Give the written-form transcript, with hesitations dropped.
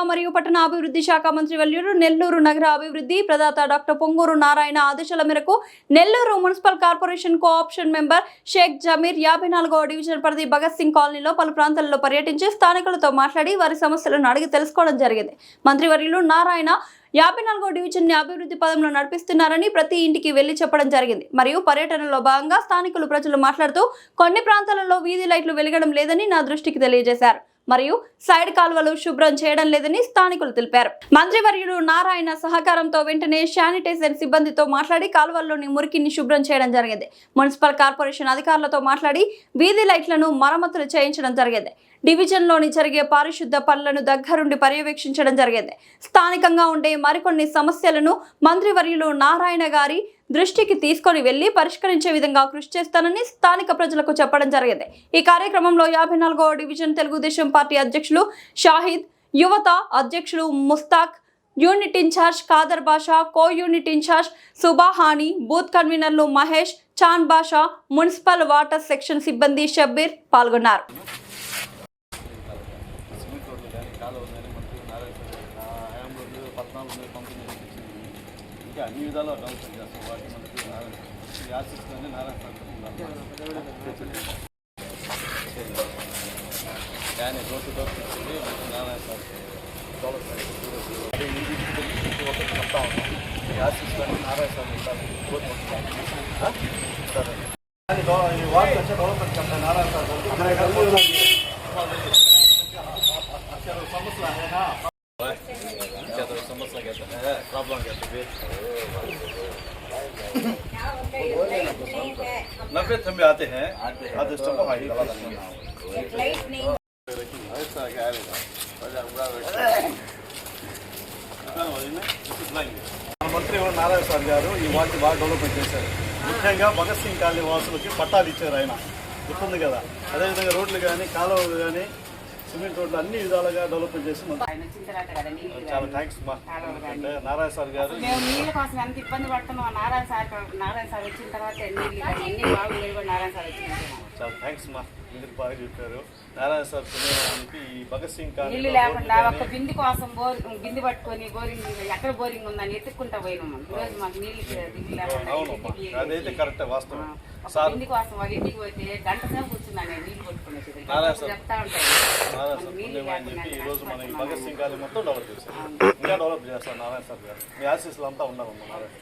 మరియు పట్టణాభివృద్ధి శాఖ మంత్రి వర్యులు నెల్లూరు నగర అభివృద్ధి ప్రదాత డాక్టర్ పొంగూరు నారాయణ ఆదేశాల మేరకు Nellore municipal corporation cooption member Sheikh Zameer 54వ డివిజన్ పరిధి భగత్ సింగ్ కాలనీలో పలు ప్రాంతాల్లో పర్యటించి స్థానికులతో మాట్లాడి వారి సమస్యలను అడిగి తెలుసుకోవడం జరిగింది. మంత్రి వర్యులు నారాయణ 54వ డివిజన్ ని అభివృద్ధి పదంలో నడిపిస్తున్నారని ప్రతి ఇంటికి వెళ్లి చెప్పడం జరిగింది. మరియు పర్యటనలో భాగంగా స్థానికులు ప్రజలు మాట్లాడుతూ కొన్ని ప్రాంతాలలో వీధి లైట్లు వెలగడం లేదని నా దృష్టికి తెలియజేశారు. మరియు సైడ్ కాలువలు శుభ్రం చేయడం లేదని స్థానికులు తెలిపారు. మంత్రివర్యులు నారాయణ సహకారంతో వెంటనే శానిటైజర్ సిబ్బందితో మాట్లాడి కాలువల్లోని మురికిని శుభ్రం చేయడం జరిగింది. మున్సిపల్ కార్పొరేషన్ అధికారులతో మాట్లాడి వీధి లైట్లను మరమ్మతులు చేయించడం జరిగింది. డివిజన్లోని జరిగే పారిశుద్ధ పనులను దగ్గరుండి పర్యవేక్షించడం జరిగింది. స్థానికంగా ఉండే మరికొన్ని సమస్యలను మంత్రివర్యులు నారాయణ గారి దృష్టికి తీసుకొని వెళ్లి పరిష్కరించే విధంగా కృషి చేస్తానని స్థానిక ప్రజలకు చెప్పడం జరిగింది. ఈ కార్యక్రమంలో 54వ డివిజన్ తెలుగుదేశం పార్టీ అధ్యక్షులు షాహిద్, యువత అధ్యక్షులు Mushtaq, unit in charge Khader Basha, co unit in charge Subhani, booth కన్వీనర్లు Mahesh, Chan Basha, municipal water section సిబ్బంది షబ్బీర్ పాల్గొన్నారు. అన్ని విధాలు డెవలప్మెంట్ చేస్తాం. వాటి మనకి ఆశిస్తుంది నారాయణ కానీ రోడ్డు దొరుకుతుంది నారాయణ సార్ డెవలప్మెంట్ అదే ఇంటికి ఒకటి చెప్తా ఉన్నాం. ఆశిస్తుంది నారాయణ సార్ సరే వాటి వచ్చే డెవలప్మెంట్ చెప్తాను నారాయణ సార్ समस्या कहते हैं प्रॉब्लम कहते हैं नब्बे थम्बे आते हैं आधे మంత్రి నారాయణ సార్ గారు ఈ వాటి బాగా డెవలప్మెంట్ చేశారు. ముఖ్యంగా భగత్ సింగ్ కాలనీ వాసులకి పట్టాలు ఇచ్చారు. ఆయన గుర్తుంది కదా. అదేవిధంగా రోడ్లు కానీ కాలువలు కానీ సిమెంట్ రోడ్లు అన్ని విధాలుగా డెవలప్మెంట్ చేసి చాలా థ్యాంక్స్ మా నారాయణ సార్ గారు. మేము నీళ్ళ కోసం ఎంత ఇబ్బంది పడుతున్నాం. నారాయణ సార్ వచ్చిన తర్వాత ఎన్ని బాగులేవు. నారాయణ సార్ వచ్చిన చాలా థ్యాంక్స్ మా మీరు బాగా చెప్పారు. నారాయణ సార్ పుణ్యానికి ఈ భగత్ సింగ్ కాలనీ నీళ్ళు లేకుండా ఒక బింది కోసం బింది పట్టుకొని బోరింగ్ ఎక్కడ బోరింగ్ ఉందని ఎత్తుక్కుంటా పోయినాం. ఈరోజు మాకు నీళ్ళు లేకుండా అదైతే కరెక్ట్ వాస్తవం. బింది కోసం వాళ్ళ ఇంటికి పోతే గంట సేపు కూర్చున్నాను నీళ్ళు కొట్టుకునేది చెప్తా ఉంటాయి. ఈ రోజు మన ఈ భగత్ సింగ్ కాలనీ మొత్తం డెవలప్ చేశారు. ఇంకా డెవలప్ చేస్తారు నారాయణ సార్ గారు. మీ ఆశీస్సులు అంతా ఉన్నారు నారాయణ.